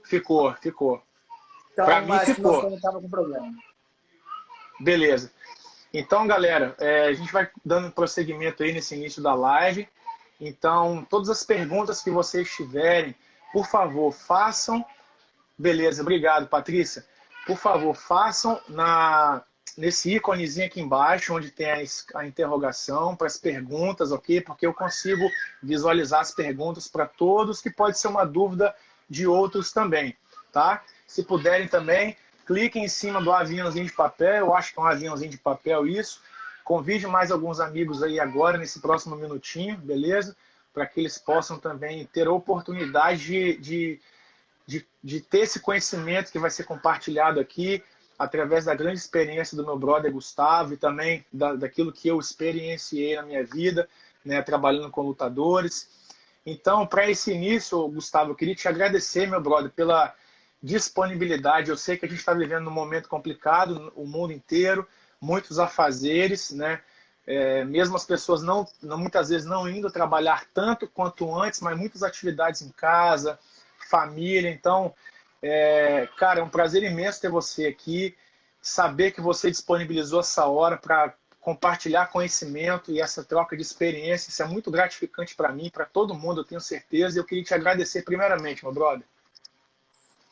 Ficou. Então, Para mim acho que você ficou. não estava com problema. Beleza. Então, galera, a gente vai dando prosseguimento aí nesse início da live. Então, todas as perguntas que vocês tiverem, por favor, façam. Beleza, obrigado, Patrícia. Por favor, façam nesse íconezinho aqui embaixo, onde tem a interrogação para as perguntas, ok? Porque eu consigo visualizar as perguntas para todos, que pode ser uma dúvida de outros também, tá? Se puderem também, cliquem em cima do aviãozinho de papel, eu acho que é um aviãozinho de papel isso. Convide mais alguns amigos aí agora, nesse próximo minutinho, beleza? Para que eles possam também ter a oportunidade de ter esse conhecimento que vai ser compartilhado aqui através da grande experiência do meu brother Gustavo e também daquilo que eu experienciei na minha vida, né, trabalhando com lutadores. Então, para esse início, Gustavo, eu queria te agradecer, meu brother, pela disponibilidade. Eu sei que a gente está vivendo um momento complicado, o mundo inteiro, muitos afazeres, né? Mesmo as pessoas muitas vezes não indo trabalhar tanto quanto antes, mas muitas atividades em casa, família. Então, cara, é um prazer imenso ter você aqui, saber que você disponibilizou essa hora para compartilhar conhecimento e essa troca de experiência. Isso é muito gratificante para mim, para todo mundo, eu tenho certeza. E eu queria te agradecer primeiramente, meu brother.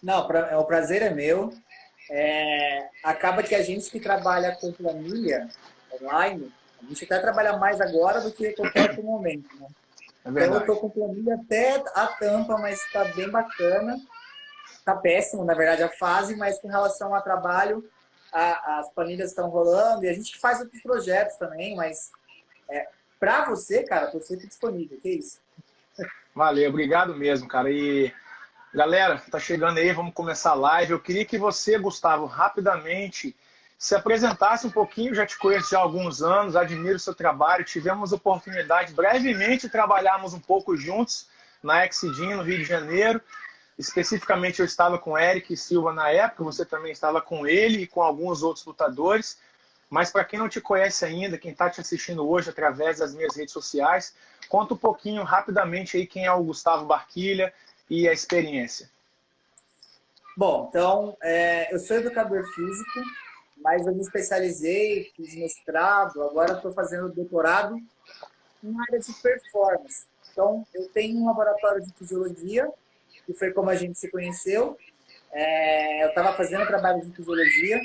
Não, o prazer é meu. Acaba que a gente que trabalha com planilha online, a gente até trabalha mais agora do que qualquer outro momento, né? É Então eu verdade. estou com planilha até a tampa, mas está bem bacana. Está péssimo, na verdade, a fase, mas com relação ao trabalho, as planilhas estão rolando e a gente faz outros projetos também, mas para você, cara, estou sempre disponível, que isso? Valeu, obrigado mesmo, cara. E galera, tá chegando aí, vamos começar a live. Eu queria que você, Gustavo, rapidamente se apresentasse um pouquinho. Já te conheço já há alguns anos, admiro o seu trabalho. Tivemos oportunidade brevemente de trabalharmos um pouco juntos na Exidin, no Rio de Janeiro. Especificamente, eu estava com o Eric Silva na época, você também estava com ele e com alguns outros lutadores. Mas para quem não te conhece ainda, quem está te assistindo hoje através das minhas redes sociais, conta um pouquinho rapidamente aí quem é o Gustavo Barquilha e a experiência. Bom, então, eu sou educador físico, mas eu me especializei, fiz mestrado, agora estou fazendo doutorado na área de performance. Então, eu tenho um laboratório de fisiologia, que foi como a gente se conheceu. Eu estava fazendo trabalho de fisiologia,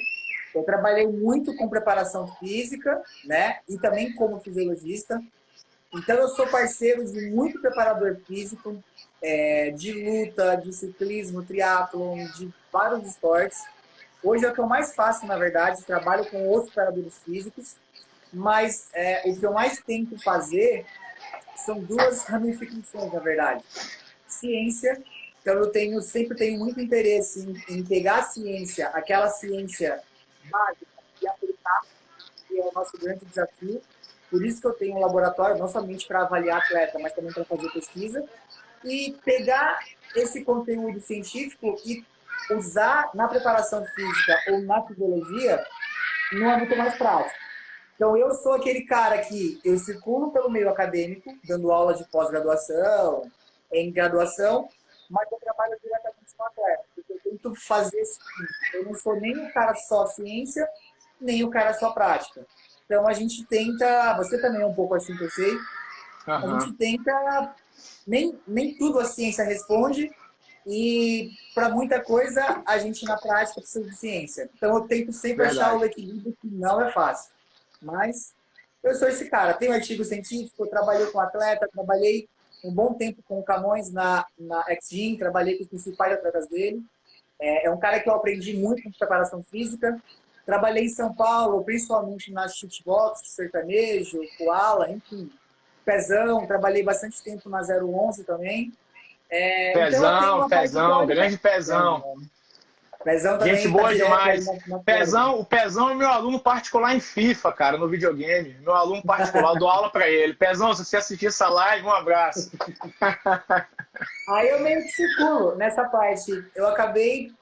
eu trabalhei muito com preparação física, né? E também como fisiologista. Então, eu sou parceiro de muito preparador físico, de luta, de ciclismo, triatlon, de vários esportes. Hoje é o que eu mais faço, na verdade, trabalho com outros preparadores físicos, mas o que eu mais tento fazer são duas ramificações, na verdade. Ciência, então eu sempre tenho muito interesse em pegar a ciência, aquela ciência básica, e aplicar, que é o nosso grande desafio. Por isso que eu tenho um laboratório, não somente para avaliar atleta, mas também para fazer pesquisa, e pegar esse conteúdo científico e usar na preparação física ou na fisiologia no âmbito mais prático. Então, eu sou aquele cara que eu circulo pelo meio acadêmico, dando aula de pós-graduação, em graduação, mas eu trabalho diretamente com atleta, porque eu tento fazer isso. Eu não sou nem o cara só ciência, nem o cara só prática. Então, a gente tenta, você também é um pouco assim que eu sei, a gente tenta, nem tudo a ciência responde, e para muita coisa, a gente na prática precisa de ciência. Então, eu tento sempre achar o equilíbrio, que não é fácil. Mas eu sou esse cara. Tenho artigo científico, eu trabalhei com atleta, trabalhei um bom tempo com o Camões na Exgym, trabalhei com os principais atletas dele. É um cara que eu aprendi muito com preparação física. Trabalhei em São Paulo, principalmente na shootbox, sertanejo, koala, enfim. Pezão, trabalhei bastante tempo na 011 também. Então eu tenho uma parte Pezão, teórica. grande Pezão. Pezão Gente também tá boa direto aí demais. na O Pezão é meu aluno particular em FIFA, cara, no videogame. Meu aluno particular, eu dou aula pra ele. Pezão, se você assistir essa live, um abraço. Aí eu meio que circulo nessa parte. Eu acabei.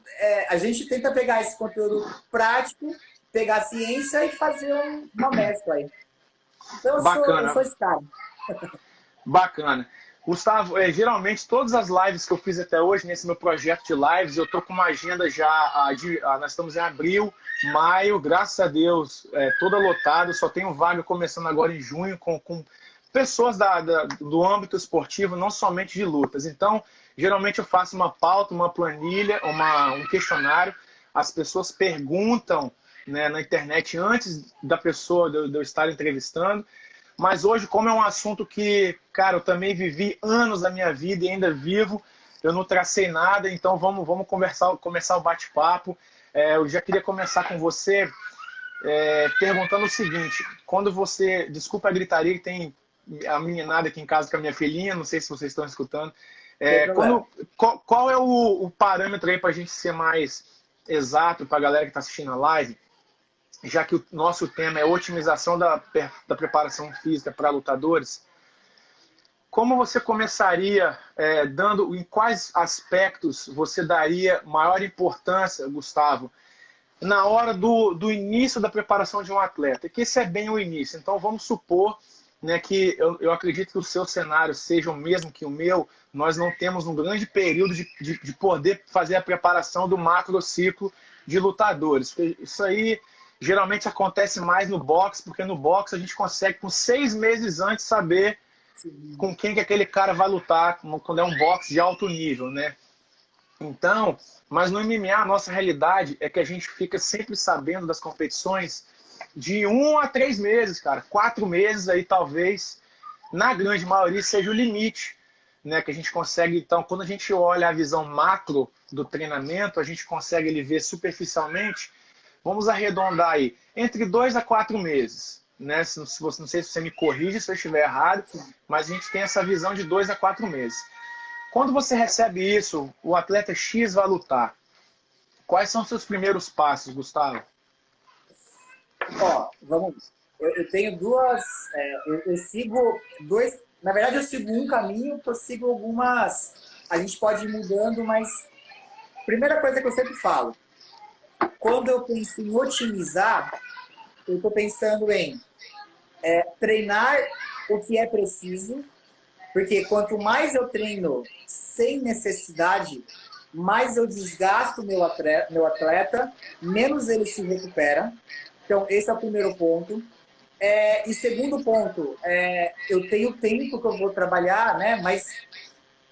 A gente tenta pegar esse conteúdo prático, pegar a ciência e fazer uma mescla aí. Então eu sou Bacana. esse cara. Bacana. Gustavo, geralmente todas as lives que eu fiz até hoje, nesse meu projeto de lives, eu tô com uma agenda já, nós estamos em abril, maio, graças a Deus, toda lotada, só tenho vaga começando agora em junho com pessoas do âmbito esportivo, não somente de lutas. Então, geralmente eu faço uma pauta, uma planilha, um questionário, as pessoas perguntam, né, na internet antes da pessoa de eu estar entrevistando. Mas hoje, como é um assunto que, cara, eu também vivi anos da minha vida e ainda vivo, eu não tracei nada, então vamos começar o bate-papo. Eu já queria começar com você perguntando o seguinte: quando você, desculpa a gritaria, que tem a meninada aqui em casa com a minha filhinha, não sei se vocês estão escutando. Qual é o parâmetro aí para a gente ser mais exato para a galera que está assistindo a live? Já que o nosso tema é otimização da preparação física para lutadores, como você começaria em quais aspectos você daria maior importância, Gustavo, na hora do início da preparação de um atleta? Que esse é bem o início. Então vamos supor, né, que eu acredito que o seu cenário seja o mesmo que o meu, nós não temos um grande período de poder fazer a preparação do macrociclo de lutadores. Isso aí geralmente acontece mais no boxe, porque no boxe a gente consegue, com 6 meses antes, saber com quem que aquele cara vai lutar, quando é um boxe de alto nível, né? Então, mas no MMA a nossa realidade é que a gente fica sempre sabendo das competições de 1 a 3 meses, cara. 4 meses aí talvez, na grande maioria, seja o limite, né? Que a gente consegue, então, quando a gente olha a visão macro do treinamento, a gente consegue ele ver superficialmente. Vamos arredondar aí, entre 2 a 4 meses. Né? Não sei se você me corrige se eu estiver errado, mas a gente tem essa visão de 2 a 4 meses. Quando você recebe isso, o atleta X vai lutar. Quais são os seus primeiros passos, Gustavo? Vamos. Eu tenho duas. Eu sigo dois. Na verdade, eu sigo um caminho, eu sigo algumas. A gente pode ir mudando, mas. Primeira coisa que eu sempre falo. Quando eu penso em otimizar, eu estou pensando em treinar o que é preciso, porque quanto mais eu treino sem necessidade, mais eu desgasto meu atleta, menos ele se recupera. Então, esse é o primeiro ponto. E segundo ponto, eu tenho tempo que eu vou trabalhar, né? Mas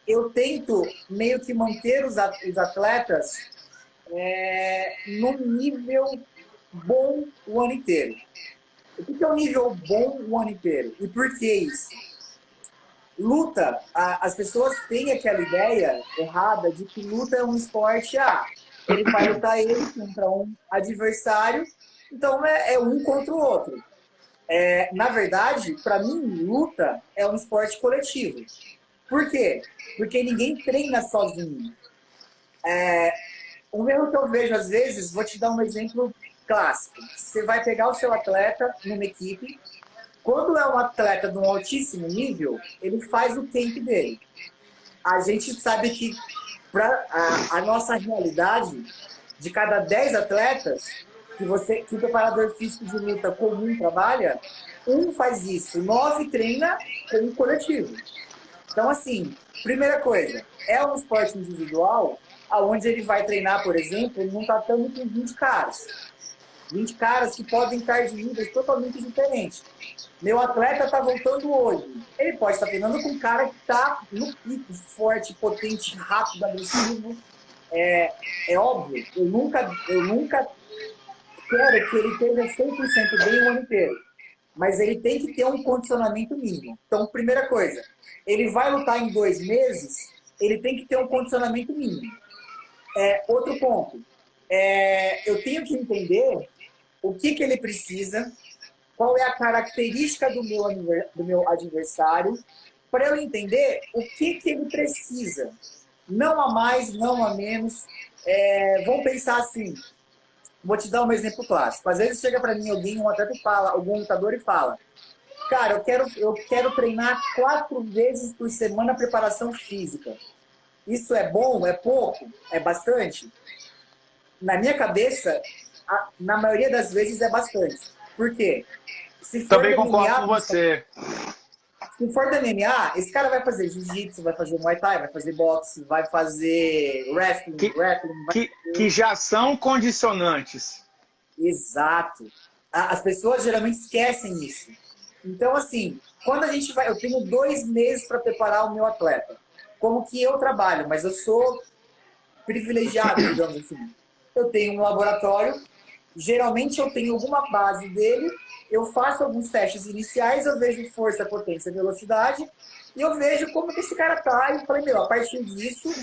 eu tento meio que manter os atletas num nível bom o ano inteiro. O que é um nível bom o ano inteiro? E por que isso? Luta, as pessoas têm aquela ideia errada de que luta é um esporte, ele vai lutar ele contra um adversário, então é um contra o outro. Na verdade, para mim, luta é um esporte coletivo. Por quê? Porque ninguém treina sozinho. O erro que eu vejo às vezes, vou te dar um exemplo clássico. Você vai pegar o seu atleta numa equipe. Quando é um atleta de um altíssimo nível, ele faz o camp dele. A gente sabe que a nossa realidade, de cada 10 atletas que o preparador físico de luta comum trabalha, um faz isso, 9 treina com um coletivo. Então, assim, primeira coisa, é um esporte individual, onde ele vai treinar, por exemplo, num tatame com 20 caras. 20 caras que podem estar de níveis totalmente diferentes. Meu atleta está voltando hoje. Ele pode estar treinando com um cara que está no pico, forte, potente, rápido, agressivo. É óbvio, eu nunca quero que ele esteja 100% bem o ano inteiro. Mas ele tem que ter um condicionamento mínimo. Então, primeira coisa, ele vai lutar em 2 meses, ele tem que ter um condicionamento mínimo. Outro ponto, eu tenho que entender o que ele precisa, qual é a característica do meu adversário, para eu entender o que ele precisa. Não a mais, não a menos. Vamos pensar assim, vou te dar um exemplo clássico. Às vezes chega para mim um atleta fala, algum lutador e fala, cara, eu quero treinar 4 vezes por semana preparação física. Isso é bom? É pouco? É bastante? Na minha cabeça, na maioria das vezes é bastante. Por quê? Se for Também concordo com você. Se for do MMA, esse cara vai fazer jiu-jitsu, vai fazer muay thai, vai fazer boxe, vai fazer wrestling, que já são condicionantes. Exato. As pessoas geralmente esquecem isso. Então, assim, quando a gente vai... Eu tenho 2 meses para preparar o meu atleta. Como que eu trabalho? Mas eu sou privilegiado, digamos assim. Eu tenho um laboratório, geralmente eu tenho alguma base dele, eu faço alguns testes iniciais, eu vejo força, potência, velocidade, e eu vejo como que esse cara tá, e falei, meu, a partir disso,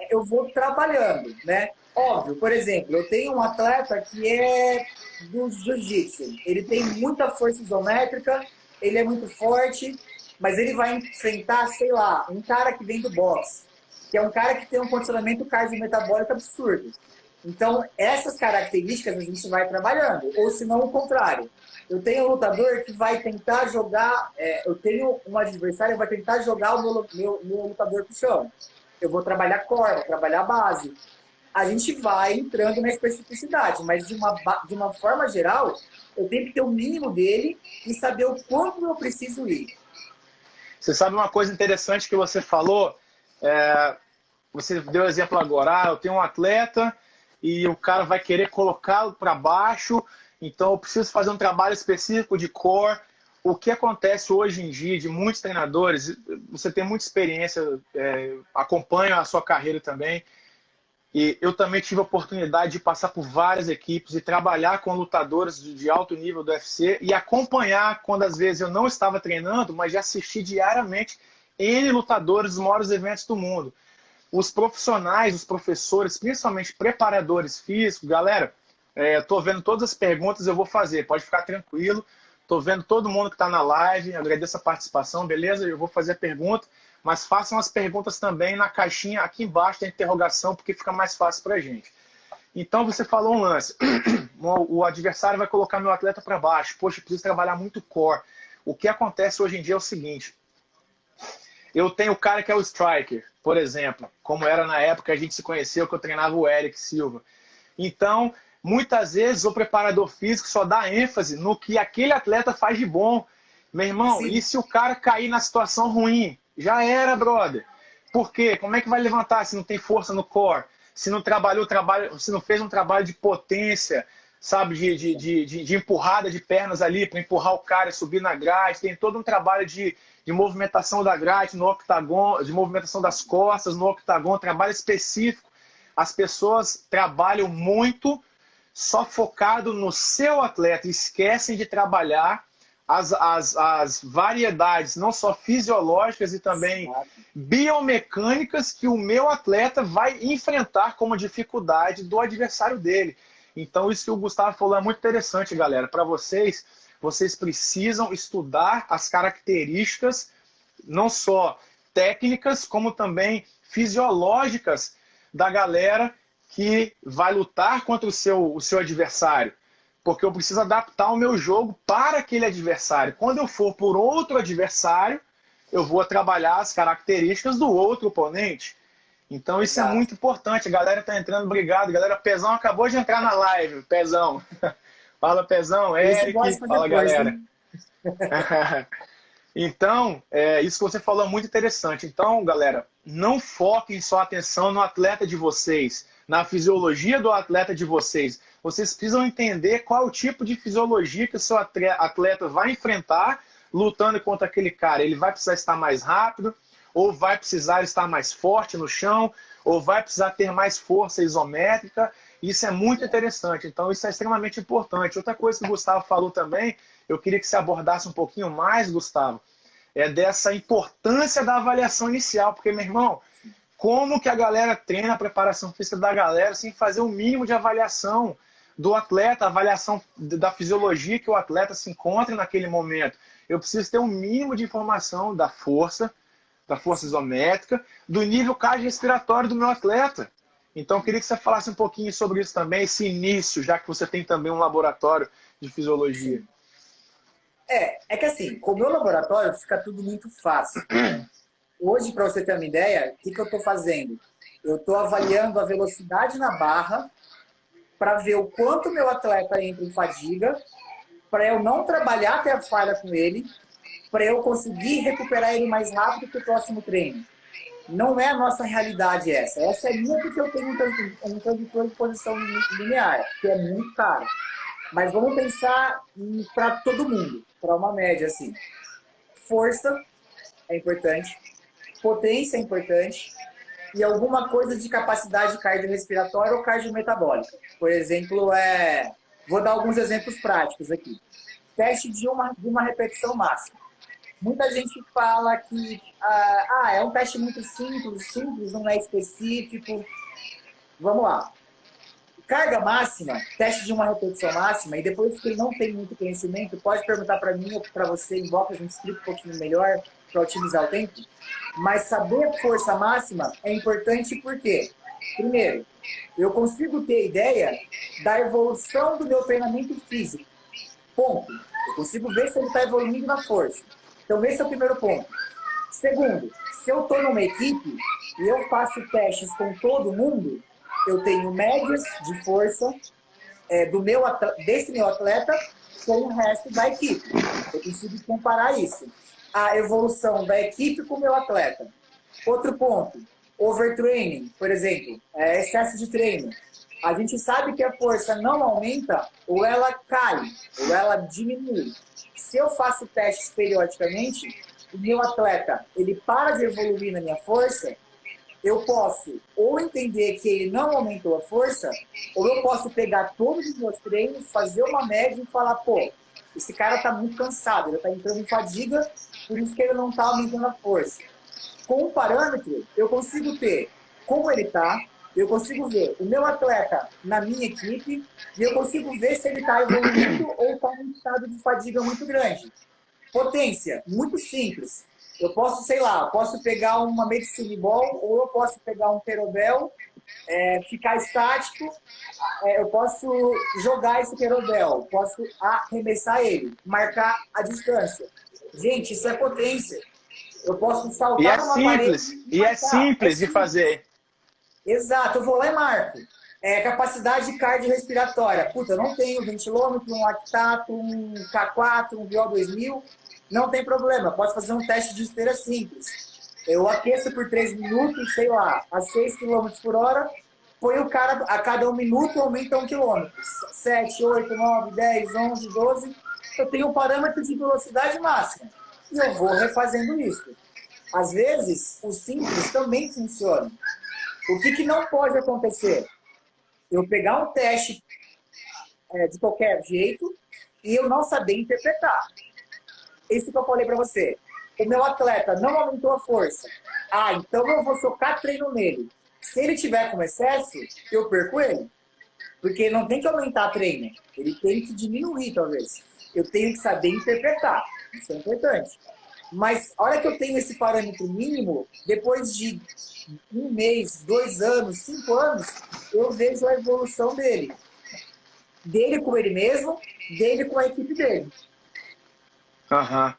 eu vou trabalhando, né? Óbvio, por exemplo, eu tenho um atleta que é do jiu-jitsu, ele tem muita força isométrica, ele é muito forte, mas ele vai enfrentar, sei lá, um cara que vem do boxe, que é um cara que tem um condicionamento cardiometabólico absurdo. Então, essas características a gente vai trabalhando, ou se não, o contrário. Eu tenho um lutador que vai tentar jogar, eu tenho um adversário que vai tentar jogar o meu lutador pro chão. Eu vou trabalhar core, vou trabalhar base. A gente vai entrando na especificidade, mas de uma forma geral, eu tenho que ter o mínimo dele e saber o quanto eu preciso ir. Você sabe uma coisa interessante que você falou? Você deu o exemplo agora, eu tenho um atleta e o cara vai querer colocá-lo para baixo, então eu preciso fazer um trabalho específico de core. O que acontece hoje em dia de muitos treinadores, você tem muita experiência, acompanho a sua carreira também, e eu também tive a oportunidade de passar por várias equipes e trabalhar com lutadores de alto nível do UFC e acompanhar quando às vezes eu não estava treinando, mas já assisti diariamente N lutadores dos maiores eventos do mundo. Os profissionais, os professores, principalmente preparadores físicos, galera, estou vendo todas as perguntas, eu vou fazer, pode ficar tranquilo. Estou vendo todo mundo que está na live, agradeço a participação, beleza? Eu vou fazer a pergunta, mas façam as perguntas também na caixinha aqui embaixo da interrogação, porque fica mais fácil para a gente. Então, você falou um lance, o adversário vai colocar meu atleta para baixo, poxa, preciso trabalhar muito core. O que acontece hoje em dia é o seguinte, eu tenho o cara que é o striker, por exemplo, como era na época que a gente se conheceu, que eu treinava o Eric Silva. Então, muitas vezes o preparador físico só dá ênfase no que aquele atleta faz de bom. Meu irmão, sim, e se o cara cair na situação ruim? Já era, brother. Por quê? Como é que vai levantar se não tem força no core? Se não trabalhou trabalho, se não fez um trabalho de potência, sabe, de empurrada de pernas ali para empurrar o cara e subir na grade, tem todo um trabalho de movimentação da grade no octagon, de movimentação das costas no octagon, trabalho específico. As pessoas trabalham muito só focado no seu atleta, esquecem de trabalhar as variedades, não só fisiológicas e também biomecânicas que o meu atleta vai enfrentar como dificuldade do adversário dele. Então, isso que o Gustavo falou é muito interessante, galera. Para vocês, vocês precisam estudar as características, não só técnicas, como também fisiológicas da galera que vai lutar contra o seu adversário. Porque eu preciso adaptar o meu jogo para aquele adversário. Quando eu for por outro adversário, eu vou trabalhar as características do outro oponente. Então isso é muito importante. A galera tá entrando, obrigado. Galera, Pezão acabou de entrar na live. Pezão. Fala, Pezão. Eric, fala, galera. Então, isso que você falou é muito interessante. Então, galera, não foquem só a atenção no atleta de vocês, na fisiologia do atleta de vocês. Vocês precisam entender qual o tipo de fisiologia que o seu atleta vai enfrentar lutando contra aquele cara. Ele vai precisar estar mais rápido, ou vai precisar estar mais forte no chão, ou vai precisar ter mais força isométrica. Isso é muito interessante. Então, isso é extremamente importante. Outra coisa que o Gustavo falou também, eu queria que você abordasse um pouquinho mais, Gustavo, é dessa importância da avaliação inicial. Porque, meu irmão, como que a galera treina a preparação física da galera sem fazer o mínimo de avaliação do atleta, avaliação da fisiologia que o atleta se encontra naquele momento? Eu preciso ter um mínimo de informação da força isométrica, do nível cardiorrespiratório do meu atleta. Então, eu queria que você falasse um pouquinho sobre isso também, esse início, já que você tem também um laboratório de fisiologia. É que assim, com o meu laboratório fica tudo muito fácil. Hoje, para você ter uma ideia, o que eu estou fazendo? Eu estou avaliando a velocidade na barra para ver o quanto meu atleta entra em fadiga, para eu não trabalhar até a falha com ele, para eu conseguir recuperar ele mais rápido que o próximo treino. Não é a nossa realidade essa. Essa é minha porque eu tenho um transdutor de posição linear, que é muito caro. Mas vamos pensar para todo mundo, para uma média assim. Força é importante, potência é importante e alguma coisa de capacidade cardiorrespiratória ou cardiometabólica. Por exemplo, vou dar alguns exemplos práticos aqui. Teste de uma repetição máxima. Muita gente fala que é um teste muito simples, não é específico. Vamos lá. Carga máxima, teste de uma repetição máxima, e depois que ele não tem muito conhecimento, pode perguntar para mim ou para você, em volta, a gente explica um pouquinho melhor para otimizar o tempo. Mas saber força máxima é importante porque, primeiro, eu consigo ter ideia da evolução do meu treinamento físico. Ponto. Eu consigo ver se ele está evoluindo na força. Então, esse é o primeiro ponto. Segundo, se eu estou numa equipe e eu faço testes com todo mundo, eu tenho médias de força desse meu atleta com o resto da equipe. Eu consigo comparar isso. A evolução da equipe com o meu atleta. Outro ponto, overtraining, por exemplo, excesso de treino. A gente sabe que a força não aumenta, ou ela cai, ou ela diminui. Se eu faço testes periodicamente, o meu atleta ele para de evoluir na minha força, eu posso ou entender que ele não aumentou a força, ou eu posso pegar todos os meus treinos, fazer uma média e falar, pô, esse cara está muito cansado, ele está entrando em fadiga, por isso que ele não está aumentando a força. Com um parâmetro, eu consigo ter como ele está, eu consigo ver o meu atleta na minha equipe e eu consigo ver se ele está evoluindo ou está em um estado de fadiga muito grande. Potência, muito simples. Eu posso, sei lá, posso pegar uma medicine ball ou eu posso pegar um querobel, ficar estático, eu posso jogar esse querobel, posso arremessar ele, marcar a distância. Gente, isso é potência. Eu posso saltar numa parede. E é simples de fazer. Exato, eu vou lá e marco. Capacidade cardiorrespiratória. Puta, eu não tenho ventilômetro, um lactato, um K4, um VO2000. Não tem problema, posso fazer um teste de esteira simples. Eu aqueço por 3 minutos, sei lá, a 6 km por hora, põe o cara a cada 1 minuto, aumenta 1 km. 7, 8, 9, 10, 11, 12. Eu tenho um parâmetro de velocidade máxima. E eu vou refazendo isso. Às vezes, o simples também funciona. O que não pode acontecer? Eu pegar um teste de qualquer jeito e eu não saber interpretar. Isso que eu falei para você. O meu atleta não aumentou a força. Então eu vou socar treino nele. Se ele tiver com excesso, eu perco ele. Porque não tem que aumentar treino. Ele tem que diminuir, talvez. Eu tenho que saber interpretar. Isso é importante. Mas a hora que eu tenho esse parâmetro mínimo, depois de 1 mês, 2 anos, 5 anos, eu vejo a evolução dele. Dele com ele mesmo, dele com a equipe dele.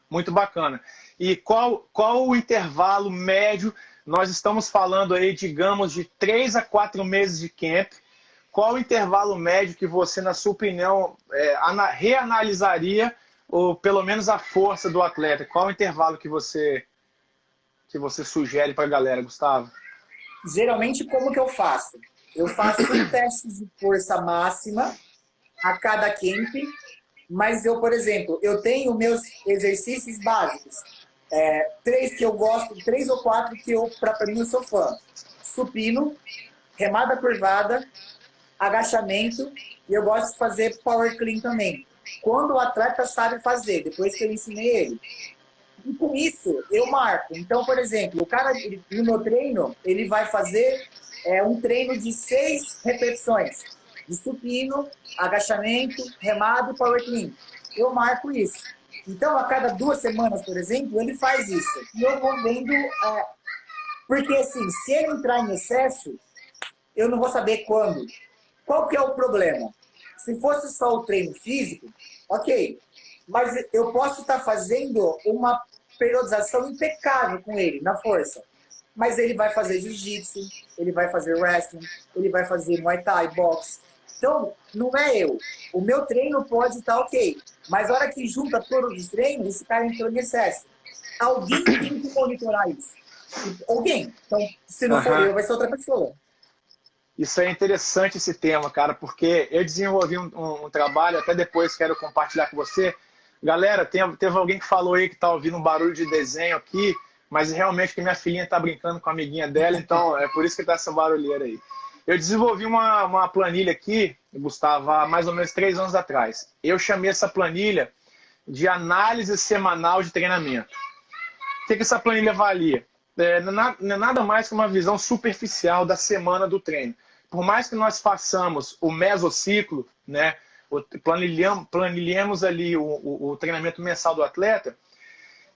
Muito bacana. E qual o intervalo médio? Nós estamos falando aí, digamos, de 3 a 4 meses de camp. Qual o intervalo médio que você, na sua opinião, reanalisaria, ou pelo menos a força do atleta? Qual o intervalo que você sugere para a galera, Gustavo? Geralmente, como que eu faço? Eu faço um teste de força máxima a cada camp, mas eu, por exemplo, eu tenho meus exercícios básicos. 3 que eu gosto, 3 ou 4 que para mim eu sou fã. Supino, remada curvada, agachamento, e eu gosto de fazer power clean também. Quando o atleta sabe fazer, depois que eu ensinei ele. E com isso, eu marco. Então, por exemplo, o cara, no meu treino, ele vai fazer um treino de 6 repetições. De supino, agachamento, remado e power clean. Eu marco isso. Então, a cada 2 semanas, por exemplo, ele faz isso. E eu vou vendo... porque, assim, se ele entrar em excesso, eu não vou saber quando. Qual que é o problema? Se fosse só o treino físico, ok. Mas eu posso estar fazendo uma periodização impecável com ele, na força. Mas ele vai fazer jiu-jitsu, ele vai fazer wrestling, ele vai fazer muay thai, boxe. Então, não é eu. O meu treino pode estar ok. Mas a hora que junta todos os treinos, esse cara entrou em excesso. alguém tem que monitorar isso. Alguém. Então, se não for eu, vai ser outra pessoa. Isso é interessante, esse tema, cara, porque eu desenvolvi um trabalho, até depois quero compartilhar com você. Galera, teve alguém que falou aí que tá ouvindo um barulho de desenho aqui, mas realmente que minha filhinha tá brincando com a amiguinha dela, então é por isso que tá essa barulheira aí. Eu desenvolvi uma planilha aqui, Gustavo, há mais ou menos 3 anos atrás. Eu chamei essa planilha de análise semanal de treinamento. O que essa planilha avalia? Não é nada mais que uma visão superficial da semana do treino. Por mais que nós façamos o mesociclo, né, planilhemos ali o treinamento mensal do atleta,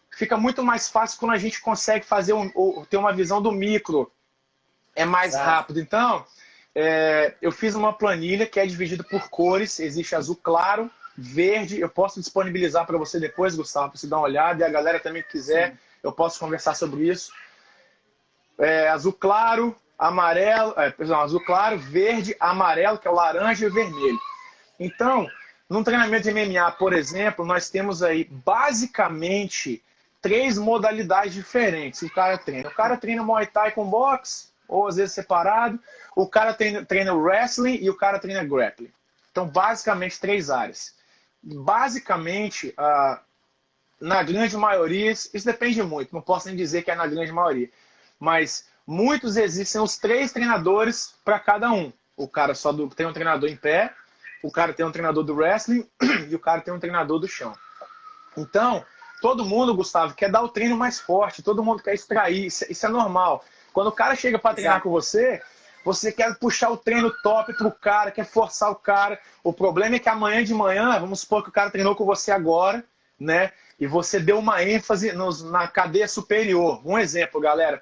fica muito mais fácil quando a gente consegue fazer ter uma visão do micro. É mais rápido. Então, eu fiz uma planilha que é dividida por cores. Existe azul claro, verde. Eu posso disponibilizar para você depois, Gustavo, para você dar uma olhada. E a galera também que quiser, eu posso conversar sobre isso. Azul claro, amarelo, azul claro, verde, amarelo, que é o laranja e o vermelho. Então, num treinamento de MMA, por exemplo, nós temos aí basicamente 3 modalidades diferentes. O cara treina Muay Thai com boxe, ou às vezes separado. O cara treina wrestling e o cara treina grappling. Então, basicamente, 3 áreas. Basicamente, na grande maioria, isso depende muito, não posso nem dizer que é na grande maioria, mas muitos existem os 3 treinadores para cada um. O cara tem um treinador em pé, o cara tem um treinador do wrestling e o cara tem um treinador do chão. Então, todo mundo, Gustavo, quer dar o treino mais forte, todo mundo quer extrair, isso é normal. Quando o cara chega para treinar com você, você quer puxar o treino top pro cara, quer forçar o cara. O problema é que amanhã de manhã, vamos supor que o cara treinou com você agora, né? E você deu uma ênfase na cadeia superior. Um exemplo, galera.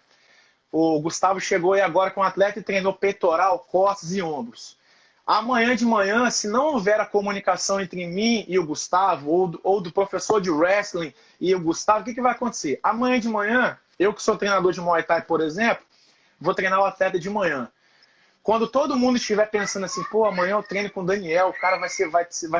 O Gustavo chegou aí agora com um atleta e treinou peitoral, costas e ombros. Amanhã de manhã, se não houver a comunicação entre mim e o Gustavo, ou do professor de wrestling e o Gustavo, o que vai acontecer? Amanhã de manhã, eu que sou treinador de Muay Thai, por exemplo, vou treinar o atleta de manhã. Quando todo mundo estiver pensando assim, pô, amanhã eu treino com o Daniel, o cara vai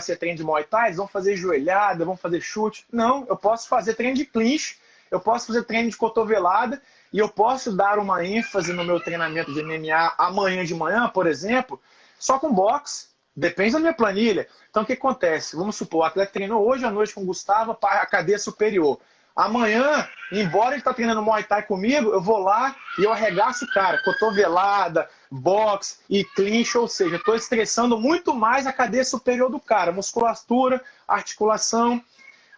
ser treino de Muay Thai, eles vão fazer joelhada, vão fazer chute. Não, eu posso fazer treino de clinch, eu posso fazer treino de cotovelada e eu posso dar uma ênfase no meu treinamento de MMA amanhã de manhã, por exemplo, só com boxe. Depende da minha planilha. Então, o que acontece? Vamos supor, o atleta treinou hoje à noite com o Gustavo para a cadeia superior. Amanhã, embora ele está treinando Muay Thai comigo, eu vou lá e eu arregaço o cara. Cotovelada, boxe e clinch, ou seja, estou estressando muito mais a cadeia superior do cara. Musculatura, articulação.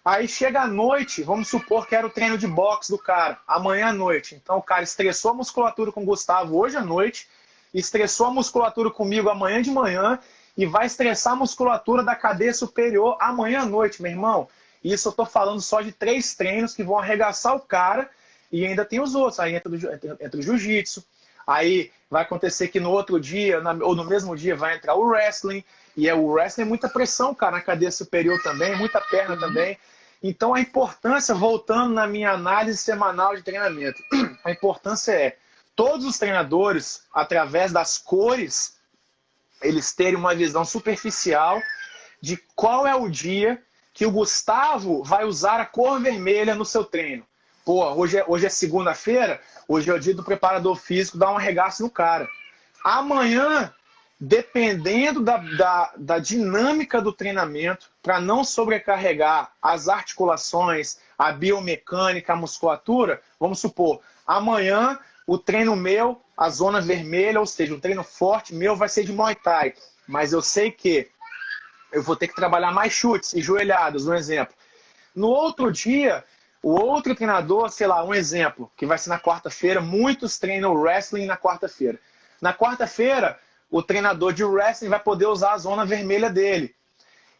Aí chega à noite, vamos supor que era o treino de boxe do cara, amanhã à noite. Então o cara estressou a musculatura com o Gustavo hoje à noite, estressou a musculatura comigo amanhã de manhã e vai estressar a musculatura da cadeia superior amanhã à noite, meu irmão. Isso eu tô falando só de 3 treinos que vão arregaçar o cara e ainda tem os outros. Aí entra o jiu-jitsu, aí vai acontecer que no outro dia, ou no mesmo dia, vai entrar o wrestling. E o wrestling é muita pressão, cara, na cadeia superior também, muita perna também. Então a importância, voltando na minha análise semanal de treinamento, a importância é todos os treinadores, através das cores, eles terem uma visão superficial de qual é o dia que o Gustavo vai usar a cor vermelha no seu treino. Pô, hoje é segunda-feira, hoje é o dia do preparador físico dar um arregaço no cara. Amanhã, dependendo da dinâmica do treinamento, para não sobrecarregar as articulações, a biomecânica, a musculatura, vamos supor, amanhã o treino meu, a zona vermelha, ou seja, o treino forte meu vai ser de Muay Thai. Mas eu sei que eu vou ter que trabalhar mais chutes e joelhadas, um exemplo. No outro dia, o outro treinador, sei lá, um exemplo, que vai ser na quarta-feira, muitos treinam wrestling na quarta-feira. Na quarta-feira, o treinador de wrestling vai poder usar a zona vermelha dele.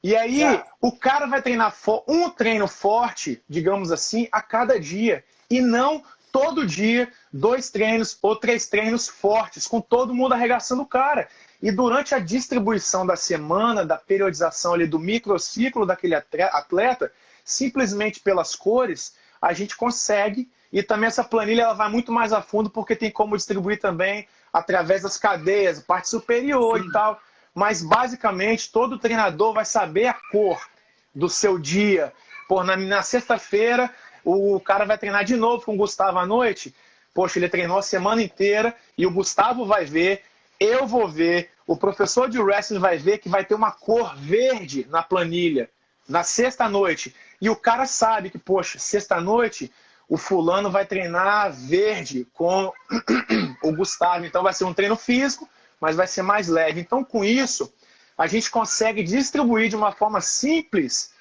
E aí, o cara vai treinar um treino forte, digamos assim, a cada dia. E não todo dia, 2 treinos ou 3 treinos fortes, com todo mundo arregaçando o cara. E durante a distribuição da semana, da periodização ali do microciclo daquele atleta, simplesmente pelas cores, a gente consegue. E também essa planilha ela vai muito mais a fundo, porque tem como distribuir também através das cadeias, parte superior e tal. Mas basicamente todo treinador vai saber a cor do seu dia. Pô, na sexta-feira o cara vai treinar de novo com o Gustavo à noite. Poxa, ele treinou a semana inteira e o Gustavo vai ver, eu vou ver, o professor de wrestling vai ver que vai ter uma cor verde na planilha, na sexta-noite. E o cara sabe que, poxa, sexta-noite o fulano vai treinar verde com o Gustavo. Então vai ser um treino físico, mas vai ser mais leve. Então, com isso, a gente consegue distribuir de uma forma simples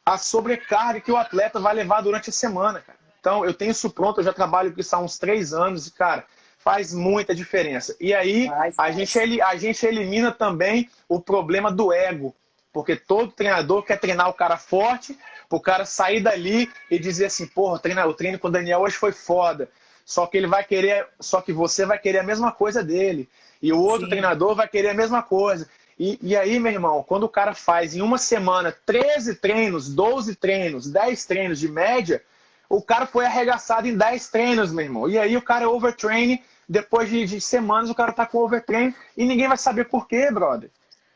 a sobrecarga que o atleta vai levar durante a semana, cara. Então, eu tenho isso pronto, eu já trabalho com isso há uns 3 anos e, cara, faz muita diferença. E aí, a gente elimina também o problema do ego, porque todo treinador quer treinar o cara forte, pro cara sair dali e dizer assim, porra, o treino com o Daniel hoje foi foda. Só que você vai querer a mesma coisa dele. E o outro treinador vai querer a mesma coisa. E aí, meu irmão, quando o cara faz em uma semana 13 treinos, 12 treinos, 10 treinos de média, o cara foi arregaçado em 10 treinos, meu irmão. E aí o cara é overtrain, depois de semanas o cara tá com overtrain e ninguém vai saber por quê, brother.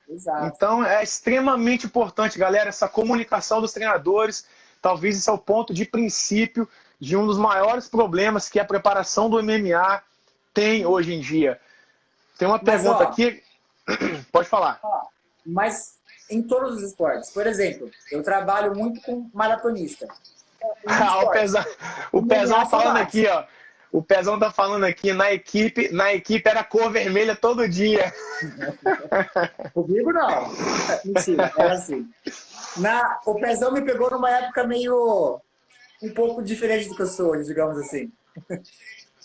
Exato. Então é extremamente importante, galera, essa comunicação dos treinadores. Talvez esse é o ponto de princípio de um dos maiores problemas que a preparação do MMA tem hoje em dia. Tem uma pergunta aqui... Pode falar. Mas em todos os esportes. Por exemplo, eu trabalho muito com maratonista. O Pezão falando aqui, ó. O Pezão tá falando aqui, na equipe era cor vermelha todo dia. Comigo não. Mentira, era assim. O Pezão me pegou numa época meio... um pouco diferente do que eu sou hoje, digamos assim.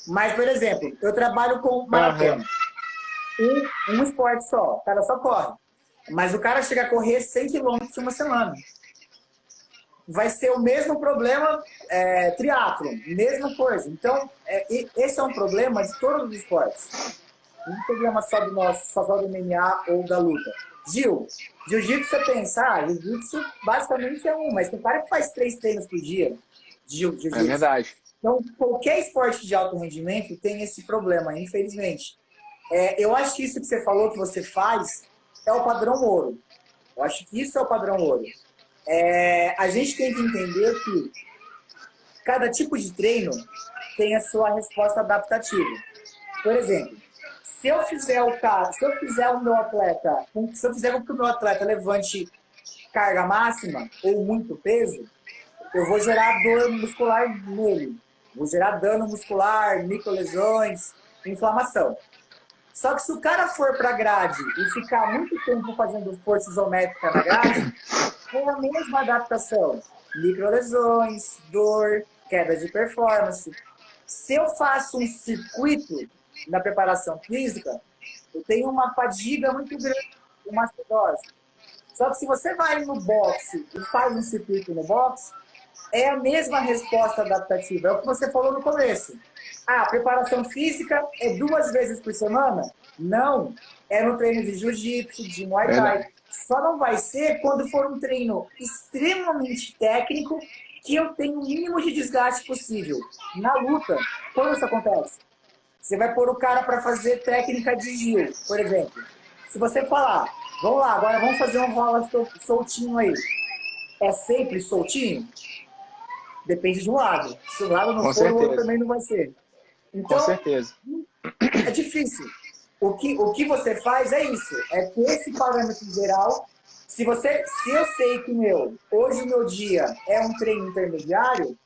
Mas, por exemplo, eu trabalho com maratona. Um esporte só, o cara só corre. Mas o cara chega a correr 100 km em uma semana. Vai ser o mesmo problema triatlon, mesma coisa. Então, esse é um problema de todos os esportes. Não é um problema só do nosso, só do MMA ou da luta. Jiu-jitsu, você pensar, jiu-jitsu basicamente é mas tem cara que faz 3 treinos por dia de jiu-jitsu. É verdade. Então, qualquer esporte de alto rendimento tem esse problema, infelizmente. Eu acho que isso que você falou que você faz é o padrão ouro. Eu acho que isso é o padrão ouro. A gente tem que entender que cada tipo de treino tem a sua resposta adaptativa. Por exemplo, se eu fizer com que o meu atleta levante carga máxima ou muito peso, eu vou gerar dor muscular nele. Vou gerar dano muscular, microlesões, inflamação. Só que se o cara for para a grade e ficar muito tempo fazendo força isométrica na grade, é a mesma adaptação. Microlesões, dor, queda de performance. Se eu faço um circuito na preparação física, eu tenho uma fadiga muito grande, uma acidose. Só que se você vai no boxe e faz um circuito no boxe, é a mesma resposta adaptativa. É o que você falou no começo. A preparação física é 2 vezes por semana? Não. É no treino de jiu-jitsu, de muay thai. Só não vai ser quando for um treino extremamente técnico que eu tenho o mínimo de desgaste possível. Na luta, quando isso acontece? Você vai pôr o cara para fazer técnica de Gil, por exemplo. Se você falar, vamos lá, agora vamos fazer um rola soltinho aí. É sempre soltinho? Depende de um lado. Se o lado não for, o outro também não vai ser. Então, com certeza. É difícil. O que você faz é isso. É ter esse parâmetro geral. Se eu sei que hoje o meu dia é um treino intermediário,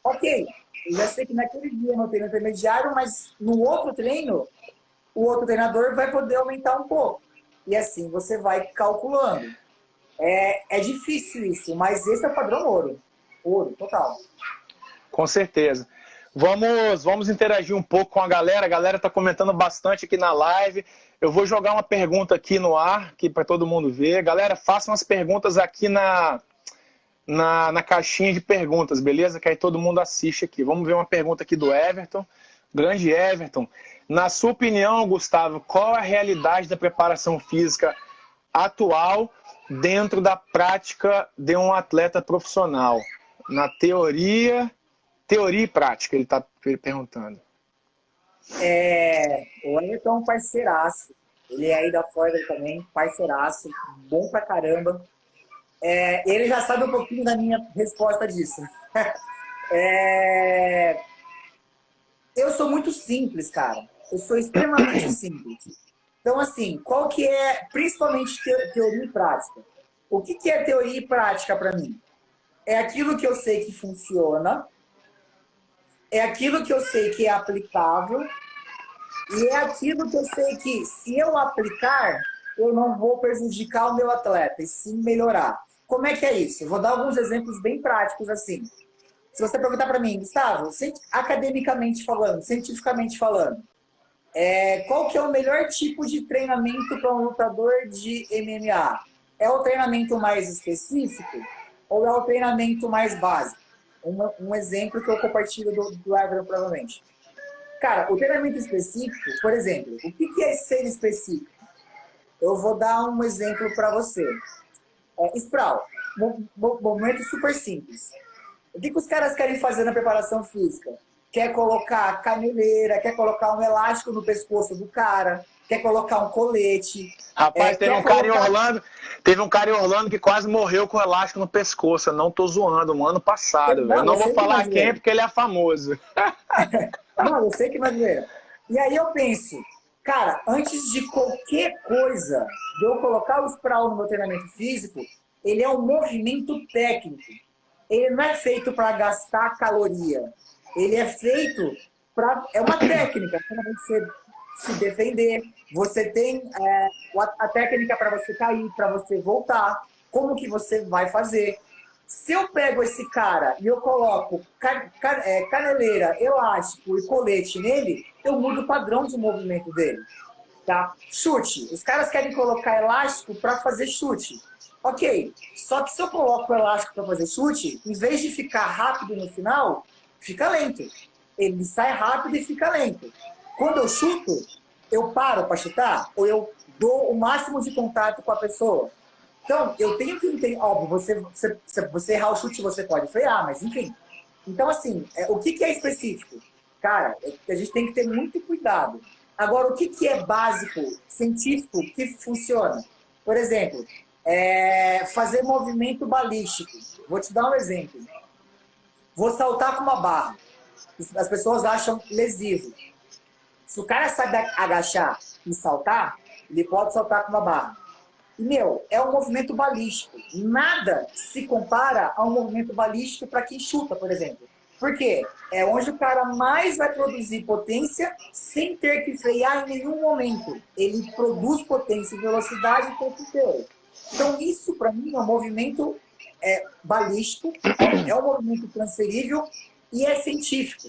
ok. Eu já sei que naquele dia é meu treino intermediário, mas no outro treino, o outro treinador vai poder aumentar um pouco. E assim você vai calculando. É difícil isso, mas esse é o padrão ouro. Ouro, total. Com certeza. Vamos interagir um pouco com a galera. A galera está comentando bastante aqui na live. Eu vou jogar uma pergunta aqui no ar, para todo mundo ver. Galera, façam as perguntas aqui na caixinha de perguntas, beleza? Que aí todo mundo assiste aqui. Vamos ver uma pergunta aqui do Everton. Grande Everton. Na sua opinião, Gustavo, qual a realidade da preparação física atual dentro da prática de um atleta profissional? Na teoria e prática, ele está perguntando. O Everton é um parceiraço. Ele é aí da Flórida também, parceiraço, bom pra caramba. Ele já sabe um pouquinho da minha resposta disso. Eu sou muito simples, cara. Eu sou extremamente simples. Então, assim, qual que é, principalmente teoria e prática? O que é teoria e prática para mim? É aquilo que eu sei que funciona, é aquilo que eu sei que é aplicável, e é aquilo que eu sei que, se eu aplicar, eu não vou prejudicar o meu atleta, e sim melhorar. Como é que é isso? Eu vou dar alguns exemplos bem práticos, assim. Se você perguntar para mim, Gustavo, academicamente falando, cientificamente falando, qual que é o melhor tipo de treinamento para um lutador de MMA? É o treinamento mais específico ou é o treinamento mais básico? Um exemplo que eu compartilho do Everton, provavelmente. Cara, o treinamento específico, por exemplo, o que é ser específico? Eu vou dar um exemplo para você. Sprawl, momento super simples. O que os caras querem fazer na preparação física? Quer colocar caneleira, quer colocar um elástico no pescoço do cara, quer colocar um colete. Rapaz, teve um cara em Orlando que quase morreu com o elástico no pescoço. Eu não tô zoando, no ano passado, velho. Eu não vou falar quem, porque ele é famoso. Não, eu sei que vai ver. E aí eu penso, cara, antes de qualquer coisa, de eu colocar o sprawl no meu treinamento físico, ele é um movimento técnico. Ele não é feito para gastar caloria. Ele é feito para... É uma técnica para você se defender. Você tem a técnica para você cair, para você voltar. Como que você vai fazer? Se eu pego esse cara e eu coloco caneleira, elástico e colete nele, eu mudo o padrão de movimento dele. Tá? Chute. Os caras querem colocar elástico para fazer chute. Ok, só que se eu coloco o elástico para fazer chute, em vez de ficar rápido no final, fica lento. Ele sai rápido e fica lento. Quando eu chuto, eu paro para chutar ou eu dou o máximo de contato com a pessoa. Então, eu tenho que entender... Óbvio, você errar o chute, você pode frear, mas enfim. Então, assim, o que é específico? Cara, a gente tem que ter muito cuidado. Agora, o que é básico, científico, que funciona? Por exemplo... fazer movimento balístico. Vou te dar um exemplo. Vou saltar com uma barra. As pessoas acham lesivo. Se o cara sabe agachar e saltar, ele pode saltar com uma barra. E, é um movimento balístico. Nada se compara a um movimento balístico para quem chuta, por exemplo. Por quê? É onde o cara mais vai produzir potência sem ter que frear em nenhum momento. Ele produz potência e velocidade o tempo inteiro. Então, isso, para mim, é um movimento balístico, é um movimento transferível e é científico.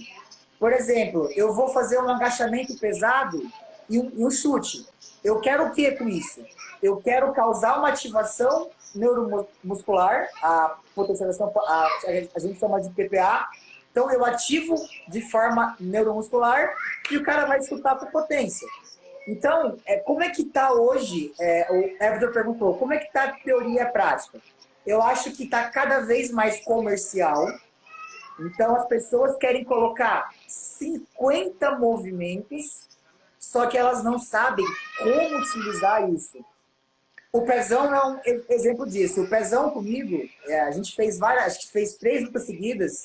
Por exemplo, eu vou fazer um agachamento pesado e um chute. Eu quero o que com isso? Eu quero causar uma ativação neuromuscular, a potencialização, a gente chama de PPA. Então, eu ativo de forma neuromuscular e o cara vai chutar com potência. Então, como é que está hoje, o Everton perguntou, como é que está a teoria e a prática? Eu acho que está cada vez mais comercial. Então, as pessoas querem colocar 50 movimentos, só que elas não sabem como utilizar isso. O Pezão é um exemplo disso. O Pezão comigo, a gente fez acho que fez 3 lutas seguidas.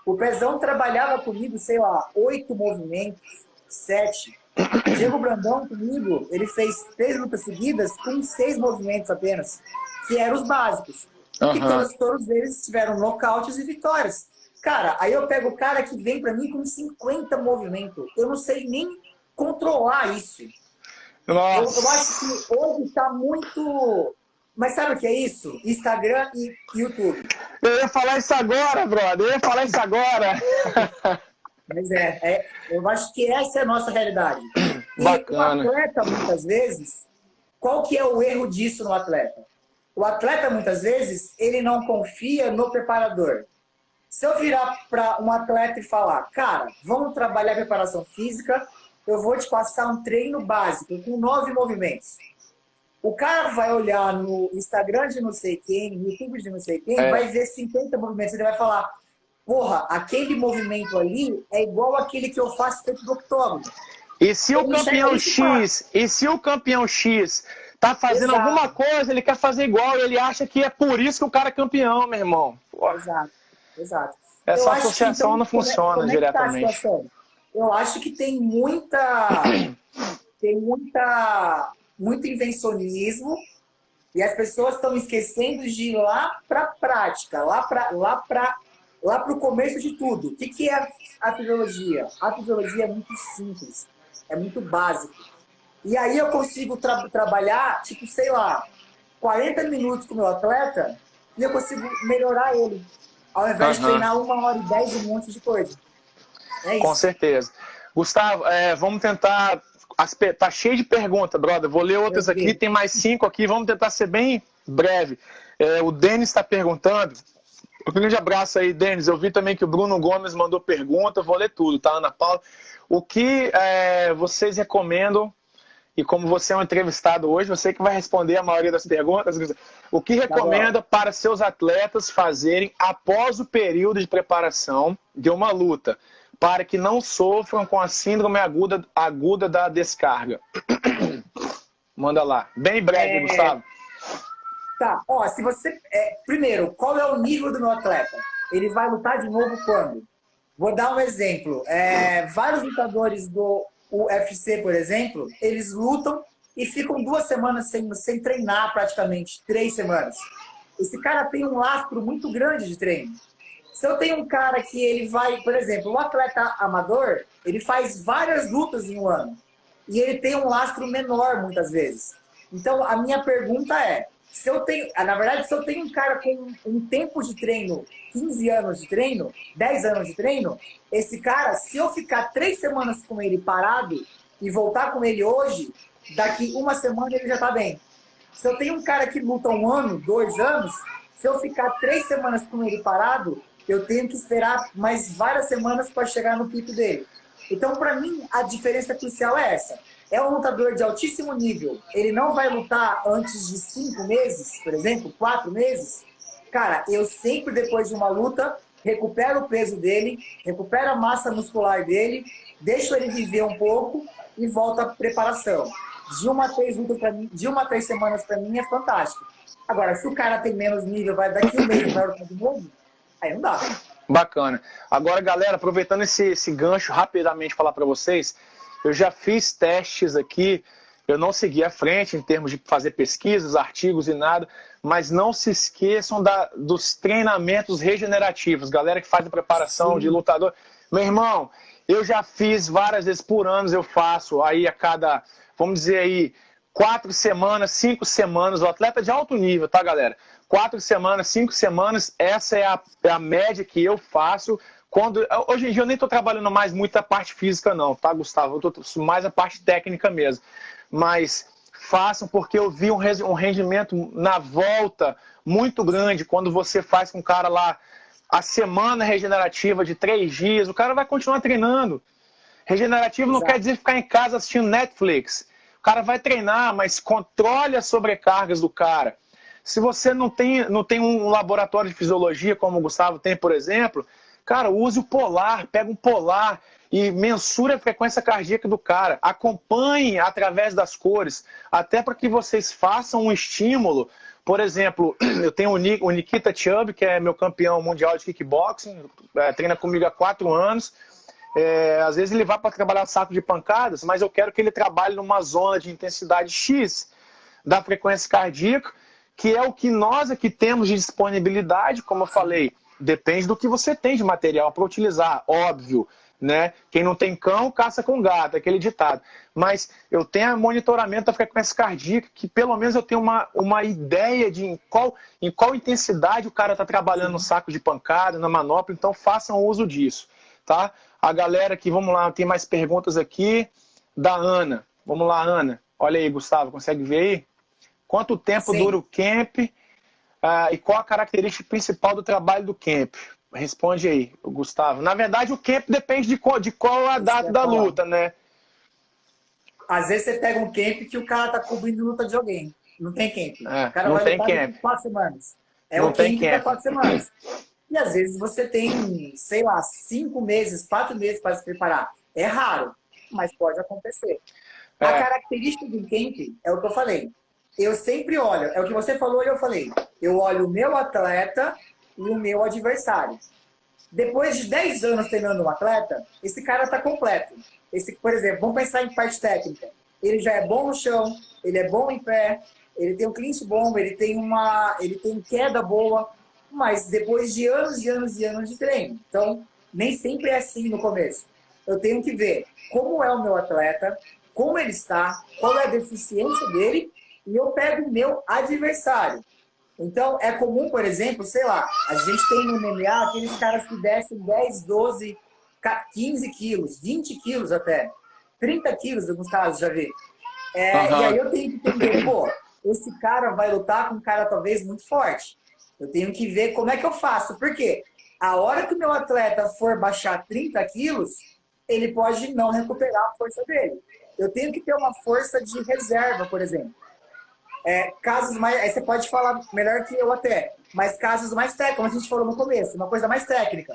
O Pezão trabalhava comigo, sei lá, 8 movimentos, 7. Diego Brandão comigo, ele fez 3 lutas seguidas com 6 movimentos apenas, que eram os básicos. E todos eles tiveram nocautes e vitórias. Cara, aí eu pego o cara que vem pra mim com 50 movimentos. Eu não sei nem controlar isso. Eu acho que hoje tá muito... Mas sabe o que é isso? Instagram e YouTube. Eu ia falar isso agora, brother. Eu ia falar isso agora. Mas eu acho que essa é a nossa realidade. E bacana. O atleta, muitas vezes, qual que é o erro disso no atleta? O atleta, muitas vezes, ele não confia no preparador. Se eu virar para um atleta e falar, cara, vamos trabalhar preparação física, eu vou te passar um treino básico com 9 movimentos. O cara vai olhar no Instagram de não sei quem, no YouTube de não sei quem, vai ver 50 movimentos, ele vai falar, porra, aquele movimento ali é igual aquele que eu faço dentro do octógono. E se o campeão X tá fazendo alguma coisa, ele quer fazer igual, ele acha que é por isso que o cara é campeão, meu irmão. Exato. Essa Eu acho que, associação então, não funciona como é que tá a diretamente. situação? Eu acho que muito invencionismo e as pessoas estão esquecendo de ir lá para a prática, lá para o começo de tudo. O que, que é a fisiologia? A fisiologia é muito simples, é muito básico. E aí eu consigo trabalhar, tipo, sei lá, 40 minutos com o meu atleta e eu consigo melhorar ele, ao invés de Aham. treinar 1h10 de um monte de coisa. É Com isso. certeza. Gustavo, vamos tentar. Tá cheio de perguntas, brother. Vou ler Eu outras aqui, vi. tem mais 5 aqui. Vamos tentar ser bem breve. O Denis está perguntando. Um grande abraço aí, Denis. Eu vi também que o Bruno Gomes mandou pergunta. Vou ler tudo, tá, Ana Paula? O que vocês recomendam? E como você é um entrevistado hoje, você que vai responder a maioria das perguntas. O que Tá bom. recomenda para seus atletas fazerem após o período de preparação de uma luta, para que não sofram com a síndrome aguda da descarga? Manda lá. Bem breve, Gustavo. Tá, ó, se você. Primeiro, qual é o nível do meu atleta? Ele vai lutar de novo quando? Vou dar um exemplo. Vários lutadores do UFC, por exemplo, eles lutam e ficam 2 semanas sem treinar praticamente, 3 semanas. Esse cara tem um lastro muito grande de treino. Se eu tenho um cara que ele vai, por exemplo, um atleta amador, ele faz várias lutas em um ano. E ele tem um lastro menor, muitas vezes. Então, a minha pergunta é, se eu tenho um cara com um tempo de treino, 15 anos de treino, 10 anos de treino, esse cara, se eu ficar 3 semanas com ele parado e voltar com ele hoje, daqui uma semana ele já está bem. Se eu tenho um cara que luta 1 ano, 2 anos, se eu ficar 3 semanas com ele parado, eu tenho que esperar mais várias semanas para chegar no pico dele. Então, para mim, a diferença crucial é essa. É um lutador de altíssimo nível. Ele não vai lutar antes de 5 meses, por exemplo, 4 meses. Cara, eu sempre, depois de uma luta, recupero o peso dele, recupero a massa muscular dele, deixo ele viver um pouco e volto à preparação. De 1 a 3 semanas para mim é fantástico. Agora, se o cara tem menos nível, vai daqui um mês ele vai lutar de novo, aí não dá. Bacana. Agora, galera, aproveitando esse gancho, rapidamente falar para vocês, eu já fiz testes aqui, eu não segui à frente em termos de fazer pesquisas, artigos e nada, mas não se esqueçam dos treinamentos regenerativos. Galera que faz a preparação de Sim. lutador. Meu irmão, eu já fiz várias vezes por ano, eu faço aí a cada, vamos dizer aí, 4 semanas, 5 semanas, o atleta de alto nível, tá, galera? 4 semanas, 5 semanas, essa é a média que eu faço. Hoje em dia eu nem estou trabalhando mais muito a parte física não, tá, Gustavo? Eu estou mais a parte técnica mesmo. Mas façam porque eu vi um rendimento na volta muito grande quando você faz com o cara lá a semana regenerativa de 3 dias, o cara vai continuar treinando. Regenerativo não quer dizer ficar em casa assistindo Netflix. O cara vai treinar, mas controle as sobrecargas do cara. Se você não tem um laboratório de fisiologia, como o Gustavo tem, por exemplo, cara, use o polar, pega um polar e mensure a frequência cardíaca do cara. Acompanhe através das cores, até para que vocês façam um estímulo. Por exemplo, eu tenho o Nikita Chubb, que é meu campeão mundial de kickboxing, treina comigo há 4 anos. Às vezes ele vai para trabalhar saco de pancadas, mas eu quero que ele trabalhe numa zona de intensidade X da frequência cardíaca, que é o que nós aqui temos de disponibilidade, como eu falei, depende do que você tem de material para utilizar, óbvio, né? Quem não tem cão, caça com gato, aquele ditado. Mas eu tenho monitoramento da frequência cardíaca, que pelo menos eu tenho uma ideia de em qual intensidade o cara está trabalhando no saco de pancada, na manopla, então façam uso disso, tá? A galera aqui, vamos lá, tem mais perguntas aqui da Ana. Vamos lá, Ana. Olha aí, Gustavo, consegue ver aí? Quanto tempo dura o camp e qual a característica principal do trabalho do camp? Responde aí, Gustavo. Na verdade, o camp depende de qual a data da luta, né? Às vezes você pega um camp que o cara tá cobrindo luta de alguém. Não tem camp. O cara não vai tem lutar camp. daqui 4 semanas. Não o tem camp para camp. 4 semanas. E às vezes você tem, sei lá, 5 meses, 4 meses para se preparar. É raro, mas pode acontecer. A característica do camp é o que eu falei. Eu sempre olho, é o que você falou e eu falei. Eu olho o meu atleta e o meu adversário. Depois de 10 anos treinando um atleta, esse cara está completo. Por exemplo, vamos pensar em parte técnica. Ele já é bom no chão, ele é bom em pé, ele tem um clinch bom, ele tem queda boa, mas depois de anos e anos e anos de treino. Então, nem sempre é assim no começo. Eu tenho que ver como é o meu atleta, como ele está, qual é a deficiência dele, e eu pego o meu adversário. Então, é comum, por exemplo, sei lá, a gente tem no MMA aqueles caras que descem 10, 12, 15 quilos, 20 quilos até, 30 quilos em alguns casos, já vi. E aí eu tenho que entender, pô, esse cara vai lutar com um cara talvez muito forte. Eu tenho que ver como é que eu faço. Por quê? A hora que o meu atleta for baixar 30 quilos, ele pode não recuperar a força dele. Eu tenho que ter uma força de reserva, por exemplo. Casos mais... Aí você pode falar melhor que eu até, mas casos mais técnicos, como a gente falou no começo, uma coisa mais técnica.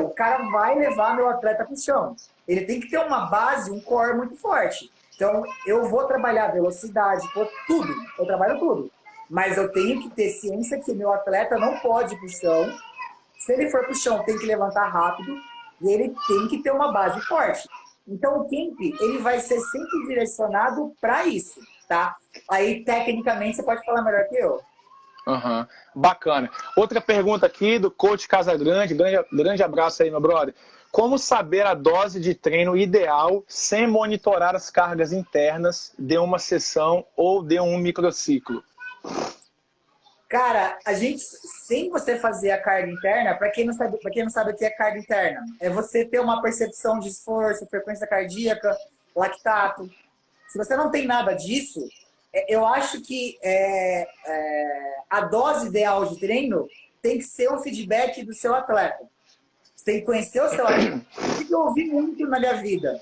O cara vai levar meu atleta para o chão. Ele tem que ter uma base, um core muito forte. Então, eu vou trabalhar velocidade, tudo. Eu trabalho tudo. Mas eu tenho que ter ciência que meu atleta não pode ir para o chão. Se ele for para o chão, tem que levantar rápido e ele tem que ter uma base forte. Então, o camp, ele vai ser sempre direcionado para isso, tá? Aí, tecnicamente, você pode falar melhor que eu. Bacana. Outra pergunta aqui do coach Casagrande. Grande abraço aí, meu brother. Como saber a dose de treino ideal sem monitorar as cargas internas de uma sessão ou de um microciclo? Cara, sem você fazer a carga interna, para quem não sabe o que é carga interna, é você ter uma percepção de esforço, frequência cardíaca, lactato. Se você não tem nada disso, eu acho que a dose ideal de treino tem que ser um feedback do seu atleta. Você tem que conhecer o seu atleta. O que eu ouvi muito na minha vida?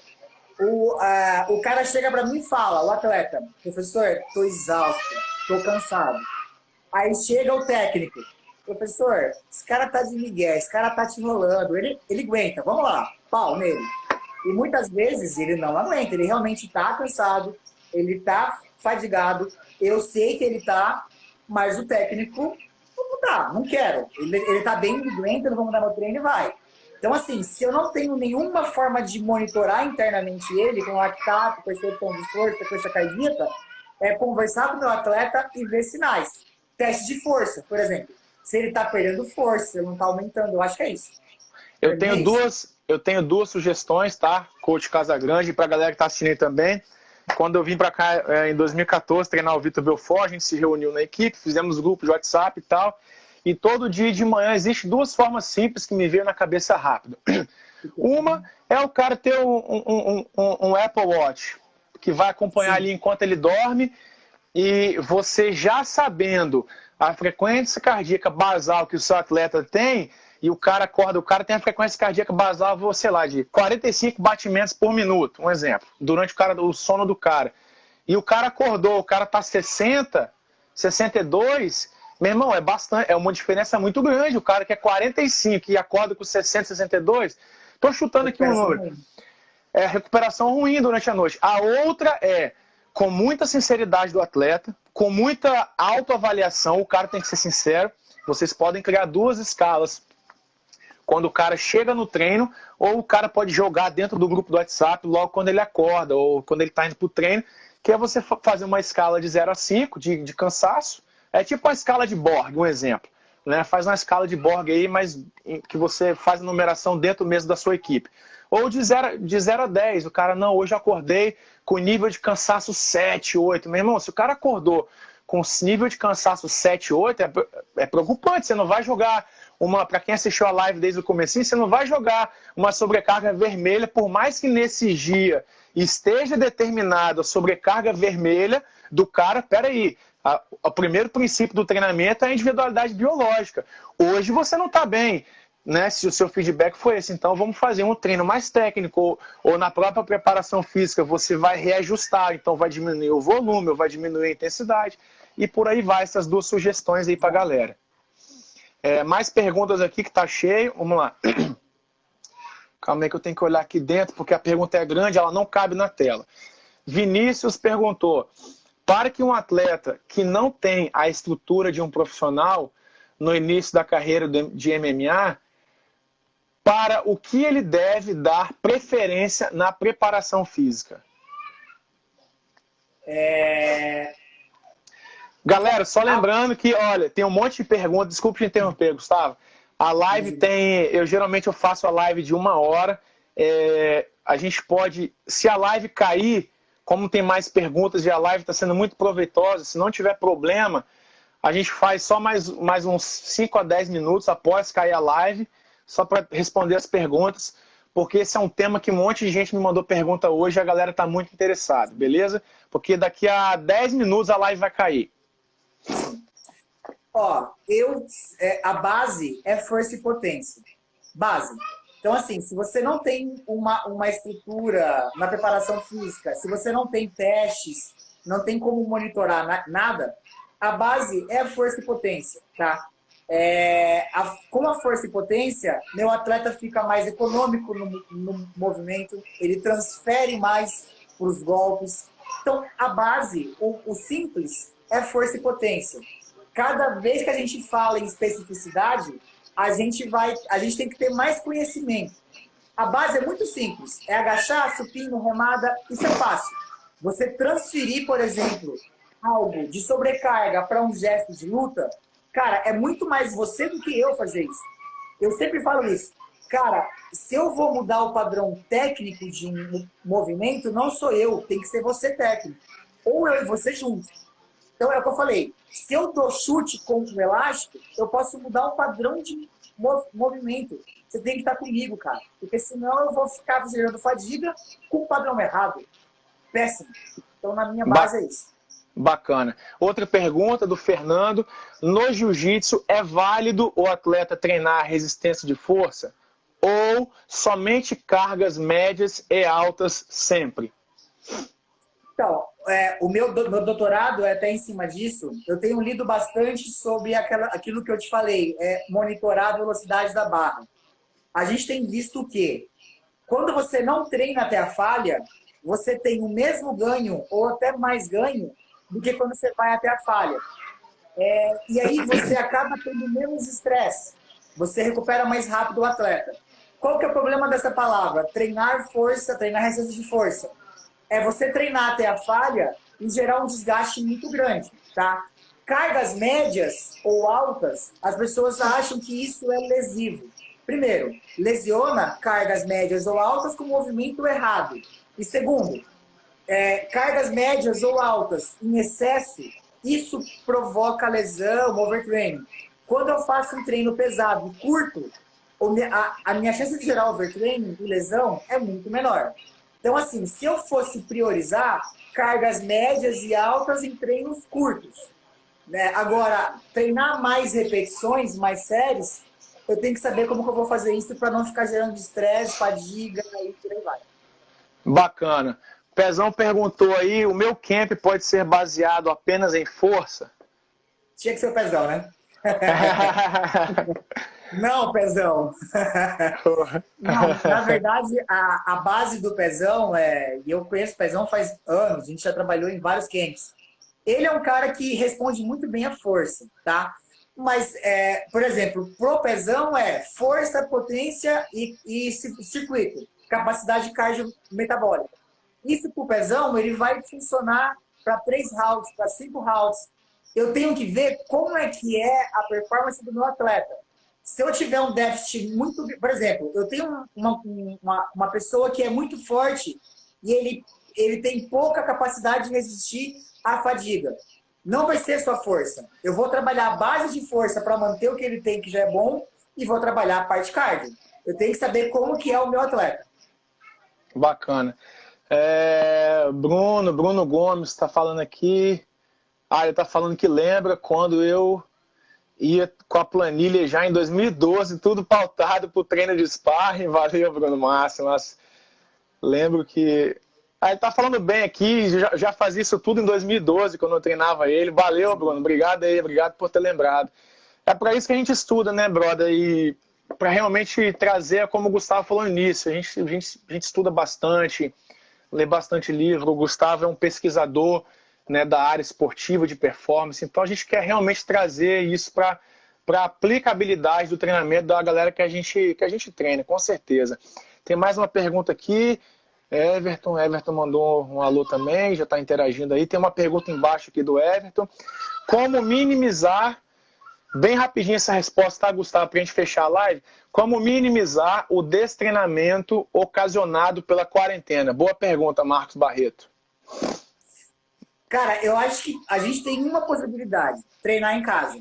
O cara chega para mim e fala, o atleta, professor, estou exausto, estou cansado. Aí chega o técnico, professor, esse cara tá de migué, esse cara tá te enrolando, ele aguenta, vamos lá, pau nele. E muitas vezes ele não aguenta, ele realmente tá cansado, ele tá fadigado, eu sei que ele tá, mas o técnico não tá, não quero. Ele tá bem, ele aguenta, não vou mudar meu treino e vai. Então, assim, se eu não tenho nenhuma forma de monitorar internamente ele, com lactato, percepção de esforço, frequência cardíaca, é conversar com o meu atleta e ver sinais. Teste de força, por exemplo. Se ele está perdendo força, se ele não está aumentando, eu acho que é isso. Eu tenho duas sugestões, tá? Coach Casagrande, para a galera que está assistindo aí também. Quando eu vim para cá em 2014 treinar o Vitor Belfort, a gente se reuniu na equipe, fizemos grupo de WhatsApp e tal. E todo dia de manhã existem duas formas simples que me veio na cabeça rápido. Uma é o cara ter um Apple Watch, que vai acompanhar ali enquanto ele dorme. E você já sabendo a frequência cardíaca basal que o seu atleta tem, e o cara acorda, o cara tem a frequência cardíaca basal, sei lá, de 45 batimentos por minuto, um exemplo, durante o sono do cara. E o cara acordou, o cara tá 60, 62, meu irmão, é uma diferença muito grande. O cara que é 45 e acorda com 60, 62, tô chutando aqui um número. É recuperação ruim durante a noite. A outra é com muita sinceridade do atleta, com muita autoavaliação, o cara tem que ser sincero. Vocês podem criar duas escalas. Quando o cara chega no treino, ou o cara pode jogar dentro do grupo do WhatsApp logo quando ele acorda, ou quando ele está indo para o treino, que é você fazer uma escala de 0 a 5 de cansaço. É tipo uma escala de Borg, um exemplo. Né? Faz uma escala de Borg aí, mas que você faz a numeração dentro mesmo da sua equipe. Ou de 0 a 10, o cara, não, hoje eu acordei com nível de cansaço 7, 8. Meu irmão, se o cara acordou com nível de cansaço 7, 8, é preocupante. Você não vai jogar para quem assistiu a live desde o comecinho, você não vai jogar uma sobrecarga vermelha, por mais que nesse dia esteja determinada a sobrecarga vermelha do cara. Peraí, o primeiro princípio do treinamento é a individualidade biológica. Hoje você não está bem. Né, se o seu feedback foi esse, então vamos fazer um treino mais técnico, ou na própria preparação física você vai reajustar, então vai diminuir o volume, ou vai diminuir a intensidade, e por aí vai, essas duas sugestões aí pra galera. Mais perguntas aqui que tá cheio, vamos lá. Calma aí que eu tenho que olhar aqui dentro, porque a pergunta é grande, ela não cabe na tela. Vinícius perguntou, para que um atleta que não tem a estrutura de um profissional no início da carreira de MMA, para o que ele deve dar preferência na preparação física? Galera, só lembrando que, olha, tem um monte de perguntas, desculpe te interromper, Gustavo. A live tem, geralmente eu faço a live de 1 hora, a gente pode, se a live cair, como tem mais perguntas e a live está sendo muito proveitosa, se não tiver problema, a gente faz só mais uns 5 a 10 minutos após cair a live, só para responder as perguntas, porque esse é um tema que um monte de gente me mandou pergunta hoje e a galera está muito interessada, beleza? Porque daqui a 10 minutos a live vai cair. Ó, a base é força e potência. Base. Então, assim, se você não tem uma estrutura na preparação física, se você não tem testes, não tem como monitorar nada, a base é força e potência, tá? Com a força e potência, meu atleta fica mais econômico no movimento, ele transfere mais para os golpes. Então, a base, o simples, é força e potência. Cada vez que a gente fala em especificidade, a gente tem que ter mais conhecimento. A base é muito simples. É agachar, supino, remada, isso é fácil. Você transferir, por exemplo, algo de sobrecarga para um gesto de luta, cara, é muito mais você do que eu fazer isso. Eu sempre falo isso. Cara, se eu vou mudar o padrão técnico de um movimento, não sou eu, tem que ser você técnico. Ou eu e você juntos. Então é o que eu falei. Se eu dou chute contra o elástico, eu posso mudar o padrão de movimento. Você tem que estar comigo, cara. Porque senão eu vou ficar gerando fadiga com o padrão errado. Péssimo. Então na minha base é isso. Bacana. Outra pergunta do Fernando. No jiu-jitsu, é válido o atleta treinar resistência de força? Ou somente cargas médias e altas sempre? Então, o meu doutorado é até em cima disso. Eu tenho lido bastante sobre aquilo que eu te falei, monitorar a velocidade da barra. A gente tem visto o quê? Quando você não treina até a falha, você tem o mesmo ganho ou até mais ganho do que quando você vai até a falha. E aí você acaba tendo menos estresse. Você recupera mais rápido o atleta. Qual que é o problema dessa palavra? Treinar força, treinar resistência de força. É você treinar até a falha e gerar um desgaste muito grande, tá? Cargas médias ou altas, as pessoas acham que isso é lesivo. Primeiro, lesiona cargas médias ou altas com movimento errado. E segundo, cargas médias ou altas em excesso, isso provoca lesão, overtraining. Quando eu faço um treino pesado e curto, a minha chance de gerar overtraining e lesão é muito menor. Então, assim, se eu fosse priorizar cargas médias e altas em treinos curtos, né? Agora, treinar mais repetições, mais séries, eu tenho que saber como que eu vou fazer isso para não ficar gerando estresse, fadiga e por aí vai. Bacana. Pezão perguntou aí, o meu camp pode ser baseado apenas em força? Tinha que ser o Pezão, né? Não, Pezão. Não, na verdade, a base do Pezão, e eu conheço o Pezão faz anos, a gente já trabalhou em vários camps. Ele é um cara que responde muito bem à força, tá? Mas, por exemplo, pro Pezão força, potência e circuito, capacidade cardiometabólica. Isso pro Pezão, ele vai funcionar para 3 rounds, para 5 rounds. Eu tenho que ver como é que é a performance do meu atleta. Se eu tiver um déficit muito... Por exemplo, eu tenho uma pessoa que é muito forte e ele tem pouca capacidade de resistir à fadiga. Não vai ser só força. Eu vou trabalhar a base de força para manter o que ele tem, que já é bom, e vou trabalhar a parte cardio. Eu tenho que saber como que é o meu atleta. Bacana. Bruno Gomes está falando aqui. Ele está falando que lembra quando eu ia com a planilha já em 2012, tudo pautado para o treino de sparring. Valeu, Bruno Márcio. Mas lembro que... ele está falando bem aqui, já fazia isso tudo em 2012, quando eu treinava ele. Valeu, Bruno. Obrigado aí, obrigado por ter lembrado. É para isso que a gente estuda, né, brother? E para realmente trazer, como o Gustavo falou no início, a gente estuda bastante, lê bastante livro. O Gustavo é um pesquisador, né, da área esportiva de performance, então a gente quer realmente trazer isso para para a aplicabilidade do treinamento da galera que a gente treina, com certeza. Tem mais uma pergunta aqui. Everton mandou um alô também, já está interagindo aí. Tem uma pergunta embaixo aqui do Everton. Como minimizar, bem rapidinho essa resposta, tá, Gustavo, para a gente fechar a live? Como minimizar o destreinamento ocasionado pela quarentena? Boa pergunta, Marcos Barreto. Cara, eu acho que a gente tem uma possibilidade, treinar em casa.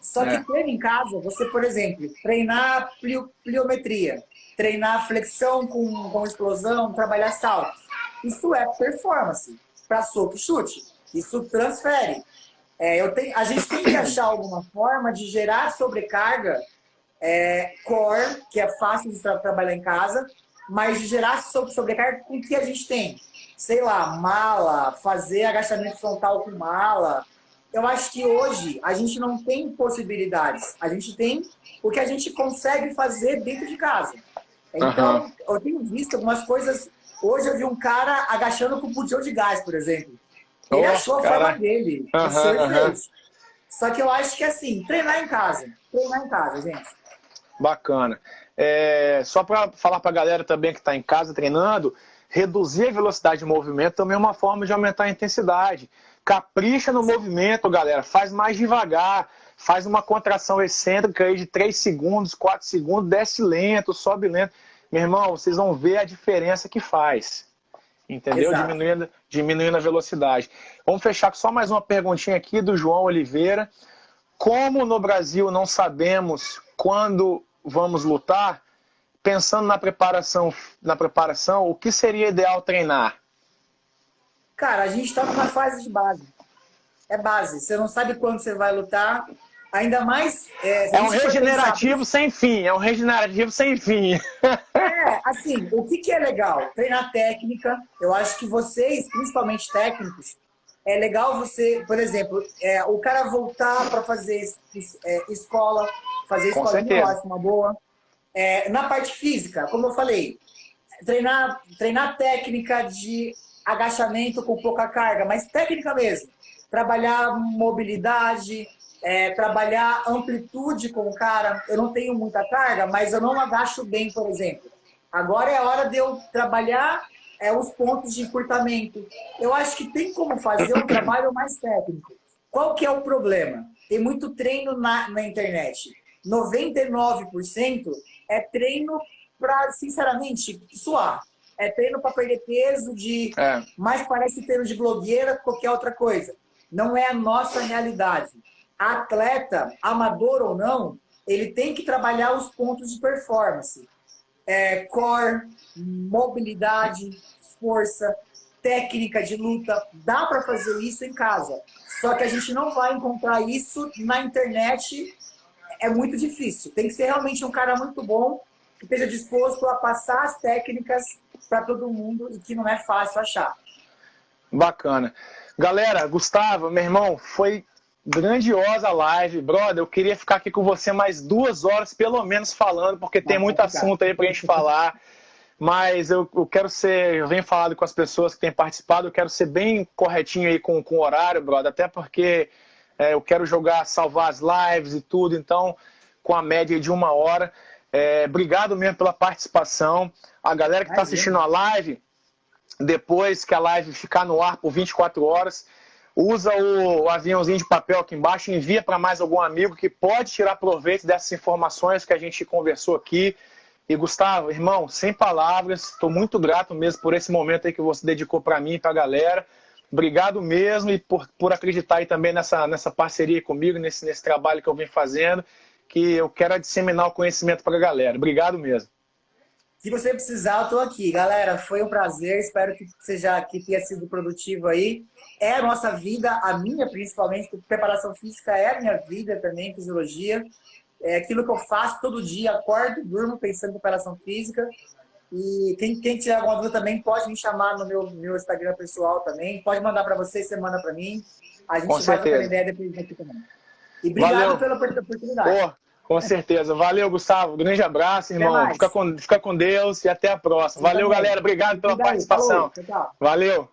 Só que treino em casa, você, por exemplo, treinar pliometria, treinar flexão com explosão, trabalhar saltos. Isso é performance para soco e chute. Isso transfere. A gente tem que achar alguma forma de gerar sobrecarga core, que é fácil de trabalhar em casa, mas de gerar sobrecarga com o que a gente tem. Sei lá, mala, fazer agachamento frontal com mala. Eu acho que hoje a gente não tem possibilidades. A gente tem o que a gente consegue fazer dentro de casa. Então, eu tenho visto algumas coisas. Hoje eu vi um cara agachando com botijão de gás, por exemplo. Ele achou a forma dele. Só que eu acho que assim, treinar em casa, gente. Bacana. Só para falar para a galera também que está em casa treinando, reduzir a velocidade de movimento também é uma forma de aumentar a intensidade. Capricha no movimento, galera. Faz mais devagar. Faz uma contração excêntrica aí de 3 segundos, 4 segundos, desce lento, sobe lento. Meu irmão, vocês vão ver a diferença que faz. Entendeu? Diminuindo a velocidade. Vamos fechar com só mais uma perguntinha aqui do João Oliveira. Como no Brasil não sabemos quando vamos lutar, pensando na preparação, o que seria ideal treinar? Cara, a gente está numa fase de base. É base. Você não sabe quando você vai lutar. Ainda mais... É um regenerativo sem fim. Assim, o que é legal? Treinar técnica. Eu acho que vocês, principalmente técnicos, é legal você, por exemplo, o cara voltar para fazer escola. Fazer escola, eu acho uma boa. Na parte física, como eu falei, treinar técnica de agachamento com pouca carga, mas técnica mesmo. Trabalhar mobilidade, trabalhar amplitude com o cara. Eu não tenho muita carga, mas eu não agacho bem, por exemplo. Agora é a hora de eu trabalhar os pontos de encurtamento. Eu acho que tem como fazer um trabalho mais técnico. Qual que é o problema? Tem muito treino na internet. 99% é treino para, sinceramente, suar. É treino para perder peso, mais parece treino de blogueira que qualquer outra coisa. Não é a nossa realidade. Atleta, amador ou não, ele tem que trabalhar os pontos de performance. Core, mobilidade, força, técnica de luta. Dá para fazer isso em casa. Só que a gente não vai encontrar isso na internet. É muito difícil. Tem que ser realmente um cara muito bom que esteja disposto a passar as técnicas para todo mundo e que não é fácil achar. Bacana. Galera, Gustavo, meu irmão, foi grandiosa a live. Brother, eu queria ficar aqui com você mais 2 horas, pelo menos, falando, porque tem muito assunto aí pra gente falar. Mas eu venho falando com as pessoas que têm participado, eu quero ser bem corretinho aí com o horário, brother, até porque eu quero salvar as lives e tudo, então, com a média de 1 hora. Obrigado mesmo pela participação. A galera que está assistindo a live, depois que a live ficar no ar por 24 horas, usa o aviãozinho de papel aqui embaixo, envia para mais algum amigo que pode tirar proveito dessas informações que a gente conversou aqui. E Gustavo, irmão, sem palavras, estou muito grato mesmo por esse momento aí que você dedicou para mim e para a galera. Obrigado mesmo e por acreditar aí também nessa parceria comigo, nesse trabalho que eu venho fazendo, que eu quero disseminar o conhecimento para a galera. Obrigado mesmo. Se você precisar, eu estou aqui. Galera, foi um prazer. Espero que tenha sido produtivo aí. É a nossa vida, a minha principalmente, porque preparação física é a minha vida também, fisiologia. É aquilo que eu faço todo dia, acordo, durmo pensando em preparação física. E quem tiver alguma dúvida também pode me chamar no meu Instagram pessoal também. Pode mandar para você manda para mim. A gente vai trocar ideia depois daqui também. E obrigado pela oportunidade. Com certeza. Valeu, Gustavo. Grande abraço, irmão. Fica com Deus e até a próxima. Valeu, galera. Obrigado pela participação. Valeu.